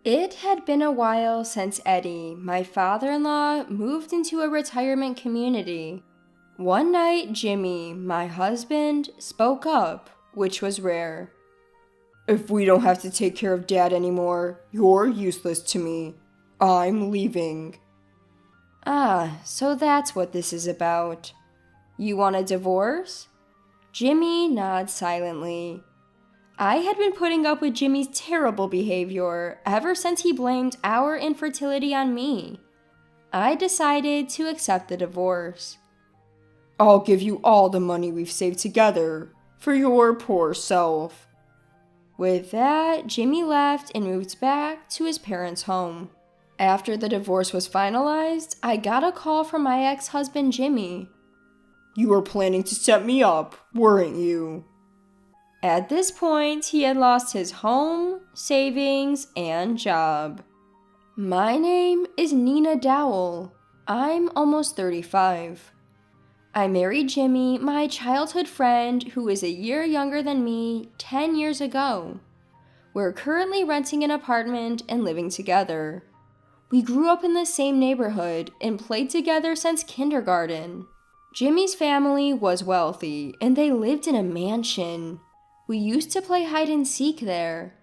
It had been a while since Eddie, my father-in-law, moved into a retirement community. One night, Jimmy, my husband, spoke up, which was rare. "If we don't have to take care of Dad anymore, you're useless to me. I'm leaving." Ah, so that's what this is about. You want a divorce? Jimmy nods silently. I had been putting up with Jimmy's terrible behavior ever since he blamed our infertility on me. I decided to accept the divorce. "I'll give you all the money we've saved together for your poor self." With that, Jimmy left and moved back to his parents' home. After the divorce was finalized, I got a call from my ex-husband Jimmy. "You were planning to set me up, weren't you?" At this point, he had lost his home, savings, and job. My name is Nina Dowell. I'm almost 35. I married Jimmy, my childhood friend, who is a year younger than me, 10 years ago. We're currently renting an apartment and living together. We grew up in the same neighborhood and played together since kindergarten. Jimmy's family was wealthy, and they lived in a mansion. We used to play hide and seek there.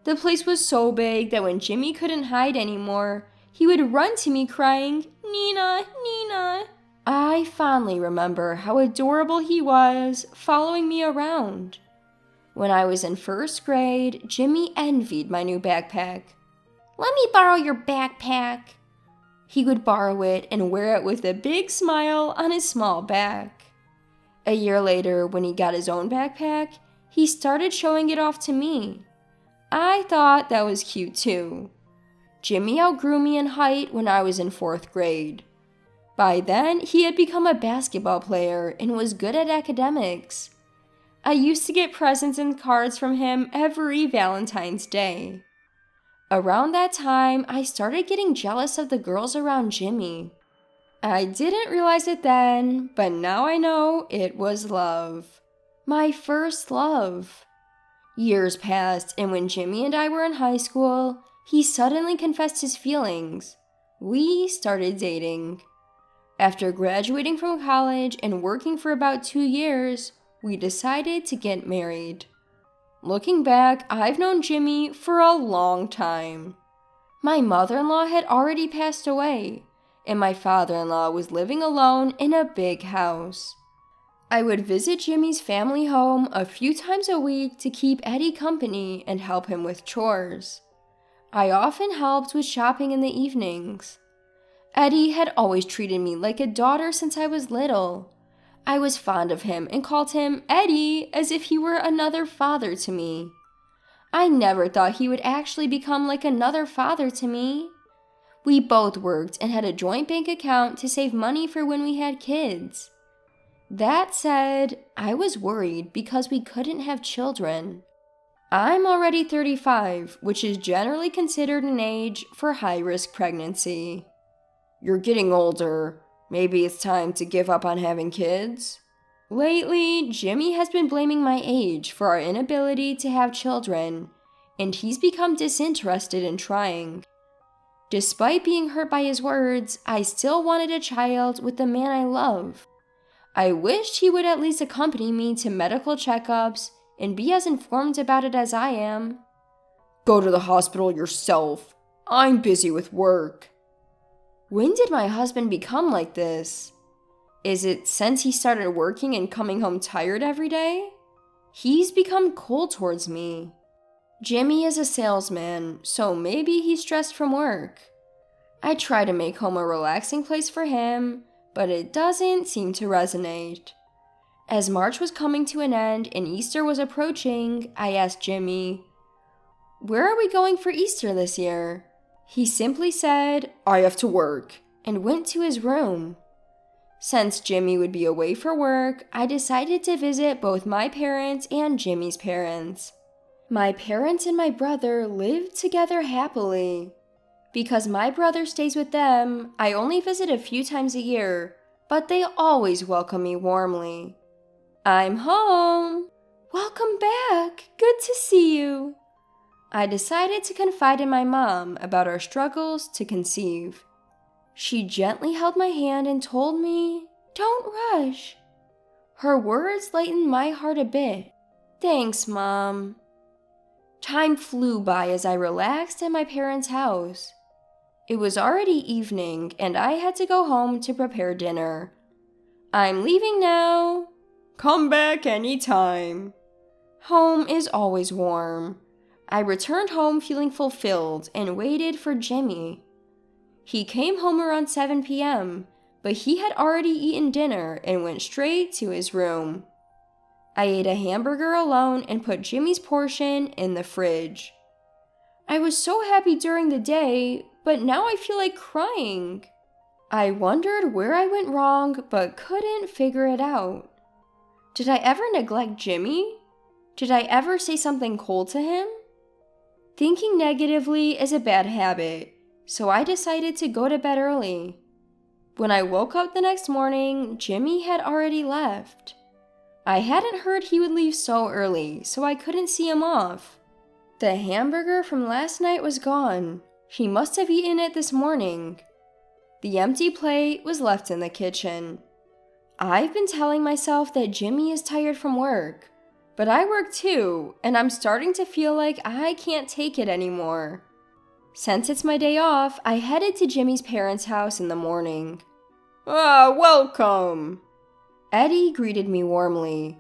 The place was so big that when Jimmy couldn't hide anymore, he would run to me crying, "Nina, Nina." I fondly remember how adorable he was, following me around. When I was in first grade, Jimmy envied my new backpack. "Let me borrow your backpack." He would borrow it and wear it with a big smile on his small back. A year later, when he got his own backpack, he started showing it off to me. I thought that was cute too. Jimmy outgrew me in height when I was in 4th grade. By then, he had become a basketball player and was good at academics. I used to get presents and cards from him every Valentine's Day. Around that time, I started getting jealous of the girls around Jimmy. I didn't realize it then, but now I know it was love. My first love. Years passed, and when Jimmy and I were in high school, he suddenly confessed his feelings. We started dating. After graduating from college and working for about 2 years, we decided to get married. Looking back, I've known Jimmy for a long time. My mother-in-law had already passed away, and my father-in-law was living alone in a big house. I would visit Jimmy's family home a few times a week to keep Eddie company and help him with chores. I often helped with shopping in the evenings. Eddie had always treated me like a daughter since I was little. I was fond of him and called him Eddie as if he were another father to me. I never thought he would actually become like another father to me. We both worked and had a joint bank account to save money for when we had kids. That said, I was worried because we couldn't have children. I'm already 35, which is generally considered an age for high-risk pregnancy. "You're getting older. Maybe it's time to give up on having kids?" Lately, Jimmy has been blaming my age for our inability to have children, and he's become disinterested in trying. Despite being hurt by his words, I still wanted a child with the man I love. I wished he would at least accompany me to medical checkups and be as informed about it as I am. "Go to the hospital yourself. I'm busy with work." When did my husband become like this? Is it since he started working and coming home tired every day? He's become cold towards me. Jimmy is a salesman, so maybe he's stressed from work. I try to make home a relaxing place for him, but it doesn't seem to resonate. As March was coming to an end and Easter was approaching, I asked Jimmy, "Where are we going for Easter this year?" He simply said, "I have to work," and went to his room. Since Jimmy would be away for work, I decided to visit both my parents and Jimmy's parents. My parents and my brother lived together happily. Because my brother stays with them, I only visit a few times a year, but they always welcome me warmly. "I'm home." "Welcome back. Good to see you." I decided to confide in my mom about our struggles to conceive. She gently held my hand and told me, "Don't rush." Her words lightened my heart a bit. Thanks, Mom. Time flew by as I relaxed at my parents' house. It was already evening and I had to go home to prepare dinner. I'm leaving now. Come back anytime. Home is always warm. I returned home feeling fulfilled and waited for Jimmy. He came home around 7 p.m., but he had already eaten dinner and went straight to his room. I ate a hamburger alone and put Jimmy's portion in the fridge. I was so happy during the day, but now I feel like crying. I wondered where I went wrong, but couldn't figure it out. Did I ever neglect Jimmy? Did I ever say something cold to him? Thinking negatively is a bad habit, so I decided to go to bed early. When I woke up the next morning, Jimmy had already left. I hadn't heard he would leave so early, so I couldn't see him off. The hamburger from last night was gone. He must have eaten it this morning. The empty plate was left in the kitchen. I've been telling myself that Jimmy is tired from work, but I work too, and I'm starting to feel like I can't take it anymore. Since it's my day off, I headed to Jimmy's parents' house in the morning. Welcome! Eddie greeted me warmly.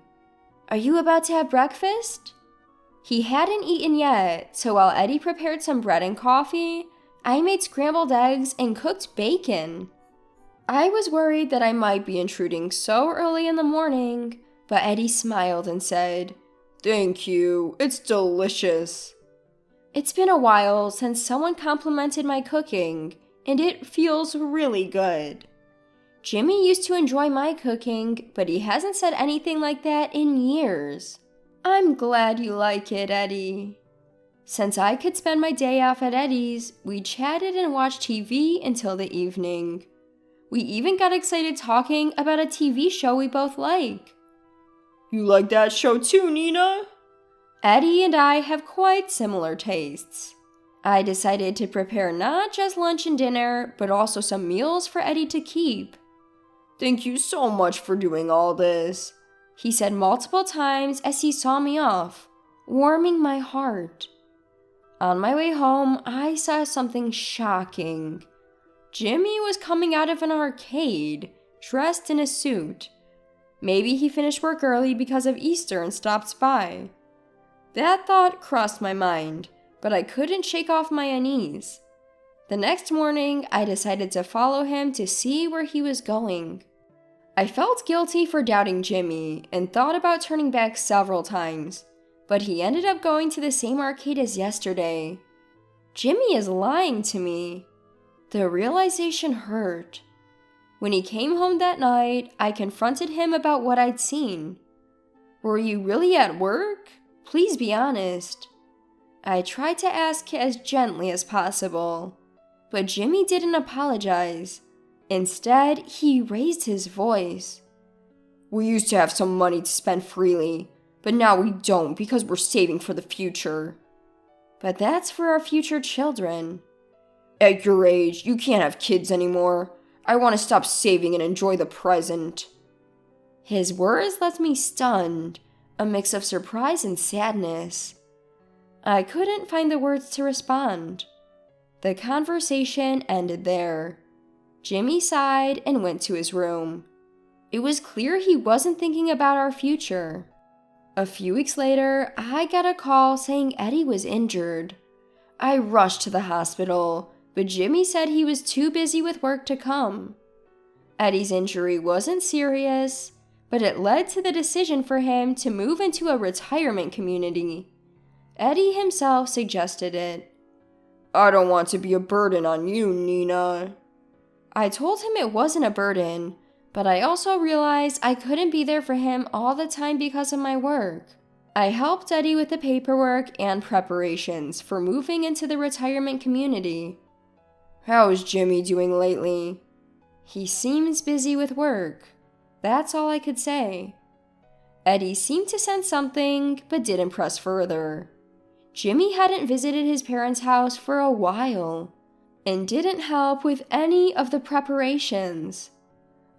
Are you about to have breakfast? He hadn't eaten yet, so while Eddie prepared some bread and coffee, I made scrambled eggs and cooked bacon. I was worried that I might be intruding so early in the morning, but Eddie smiled and said, "Thank you, it's delicious." It's been a while since someone complimented my cooking, and it feels really good. Jimmy used to enjoy my cooking, but he hasn't said anything like that in years. I'm glad you like it, Eddie. Since I could spend my day off at Eddie's, we chatted and watched TV until the evening. We even got excited talking about a TV show we both like. You like that show too, Nina? Eddie and I have quite similar tastes. I decided to prepare not just lunch and dinner, but also some meals for Eddie to keep. Thank you so much for doing all this, he said multiple times as he saw me off, warming my heart. On my way home, I saw something shocking. Jimmy was coming out of an arcade, dressed in a suit. Maybe he finished work early because of Easter and stopped by. That thought crossed my mind, but I couldn't shake off my unease. The next morning, I decided to follow him to see where he was going. I felt guilty for doubting Jimmy and thought about turning back several times, but he ended up going to the same arcade as yesterday. Jimmy is lying to me. The realization hurt. When he came home that night, I confronted him about what I'd seen. Were you really at work? Please be honest. I tried to ask as gently as possible, but Jimmy didn't apologize. Instead, he raised his voice. We used to have some money to spend freely, but now we don't because we're saving for the future. But that's for our future children. At your age, you can't have kids anymore. I want to stop saving and enjoy the present. His words left me stunned, a mix of surprise and sadness. I couldn't find the words to respond. The conversation ended there. Jimmy sighed and went to his room. It was clear he wasn't thinking about our future. A few weeks later, I got a call saying Eddie was injured. I rushed to the hospital, but Jimmy said he was too busy with work to come. Eddie's injury wasn't serious, but it led to the decision for him to move into a retirement community. Eddie himself suggested it. I don't want to be a burden on you, Nina. I told him it wasn't a burden, but I also realized I couldn't be there for him all the time because of my work. I helped Eddie with the paperwork and preparations for moving into the retirement community. How is Jimmy doing lately? He seems busy with work. That's all I could say. Eddie seemed to sense something, but didn't press further. Jimmy hadn't visited his parents' house for a while and didn't help with any of the preparations.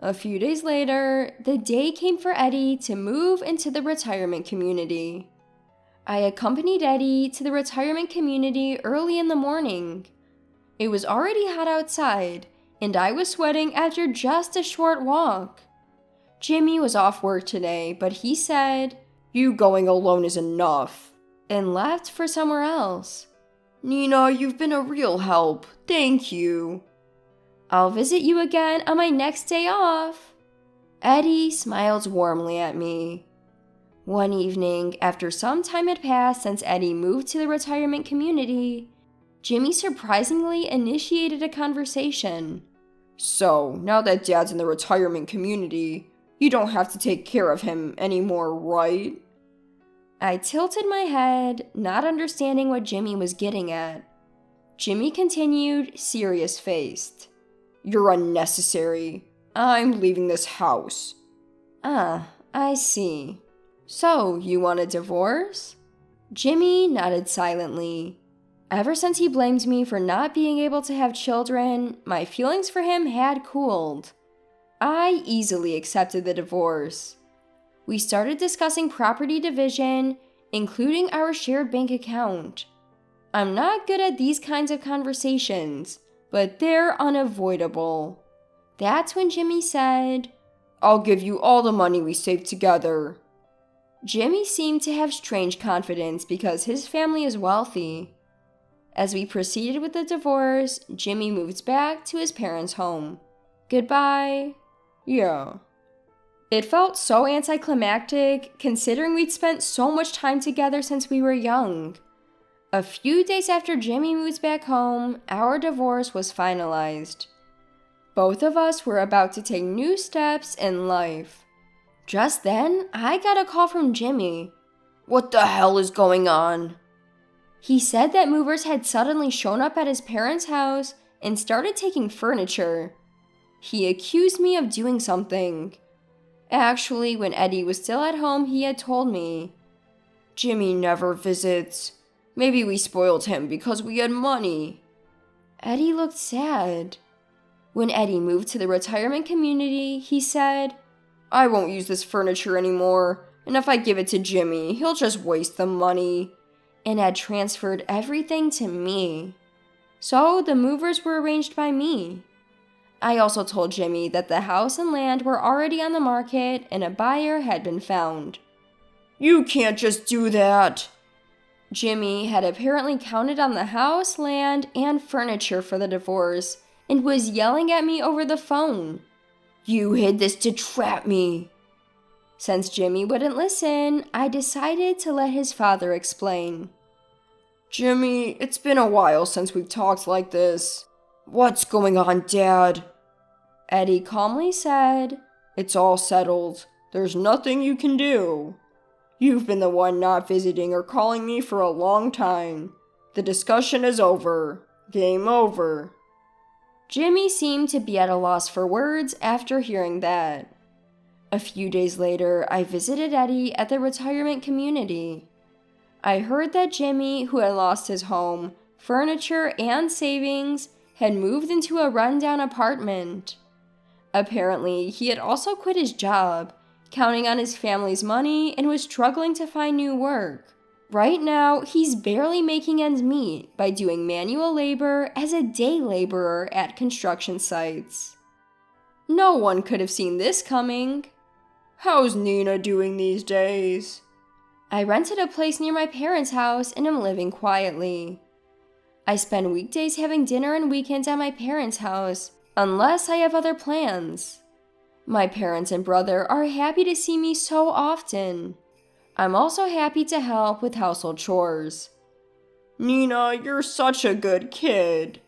A few days later, the day came for Eddie to move into the retirement community. I accompanied Eddie to the retirement community early in the morning. It was already hot outside, and I was sweating after just a short walk. Jimmy was off work today, but he said, "You going alone is enough," and left for somewhere else. "Nina, you've been a real help. Thank you." "I'll visit you again on my next day off." Eddie smiled warmly at me. One evening, after some time had passed since Eddie moved to the retirement community, Jimmy surprisingly initiated a conversation. "So, now that Dad's in the retirement community, you don't have to take care of him anymore, right?" I tilted my head, not understanding what Jimmy was getting at. Jimmy continued, serious-faced. "You're unnecessary. I'm leaving this house." Ah, I see. So, you want a divorce? Jimmy nodded silently. Ever since he blamed me for not being able to have children, my feelings for him had cooled. I easily accepted the divorce. We started discussing property division, including our shared bank account. I'm not good at these kinds of conversations, but they're unavoidable. That's when Jimmy said, "I'll give you all the money we saved together." Jimmy seemed to have strange confidence because his family is wealthy. As we proceeded with the divorce, Jimmy moved back to his parents' home. Goodbye. Yeah. It felt so anticlimactic, considering we'd spent so much time together since we were young. A few days after Jimmy moved back home, our divorce was finalized. Both of us were about to take new steps in life. Just then, I got a call from Jimmy. "What the hell is going on?" He said that movers had suddenly shown up at his parents' house and started taking furniture. He accused me of doing something. Actually, when Eddie was still at home, he had told me. "Jimmy never visits. Maybe we spoiled him because we had money." Eddie looked sad. When Eddie moved to the retirement community, he said, "I won't use this furniture anymore, and if I give it to Jimmy, he'll just waste the money," and had transferred everything to me. So the movers were arranged by me. I also told Jimmy that the house and land were already on the market and a buyer had been found. "You can't just do that." Jimmy had apparently counted on the house, land, and furniture for the divorce and was yelling at me over the phone. "You hid this to trap me." Since Jimmy wouldn't listen, I decided to let his father explain. "Jimmy, it's been a while since we've talked like this. What's going on, Dad?" Eddie calmly said, "It's all settled. There's nothing you can do. You've been the one not visiting or calling me for a long time. The discussion is over. Game over." Jimmy seemed to be at a loss for words after hearing that. A few days later, I visited Eddie at the retirement community. I heard that Jimmy, who had lost his home, furniture, and savings, had moved into a rundown apartment. Apparently, he had also quit his job, counting on his family's money, and was struggling to find new work. Right now, he's barely making ends meet by doing manual labor as a day laborer at construction sites. No one could have seen this coming. "How's Nina doing these days?" I rented a place near my parents' house and am living quietly. I spend weekdays having dinner and weekends at my parents' house, unless I have other plans. My parents and brother are happy to see me so often. I'm also happy to help with household chores. "Nina, you're such a good kid."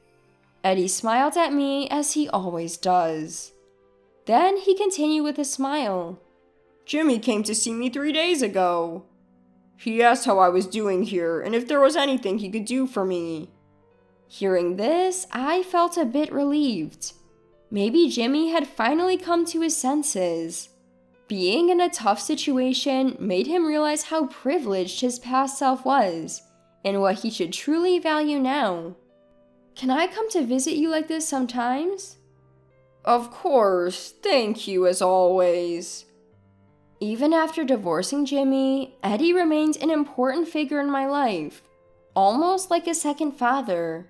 Eddie smiled at me as he always does. Then he continued with a smile. "Jimmy came to see me 3 days ago. He asked how I was doing here and if there was anything he could do for me." Hearing this, I felt a bit relieved. Maybe Jimmy had finally come to his senses. Being in a tough situation made him realize how privileged his past self was, and what he should truly value now. Can I come to visit you like this sometimes? Of course, thank you as always. Even after divorcing Jimmy, Eddie remains an important figure in my life, almost like a second father.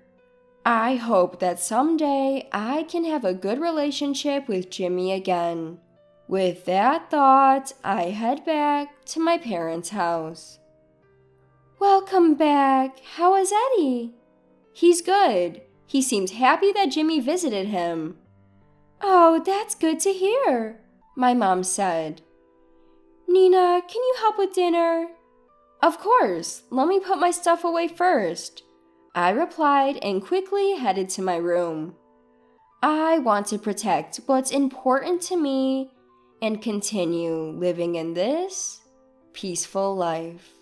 I hope that someday I can have a good relationship with Jimmy again. With that thought, I head back to my parents' house. Welcome back. How is Eddie? He's good. He seems happy that Jimmy visited him. Oh, that's good to hear, my mom said. Nina, can you help with dinner? Of course. Let me put my stuff away first, I replied and quickly headed to my room. I want to protect what's important to me and continue living in this peaceful life.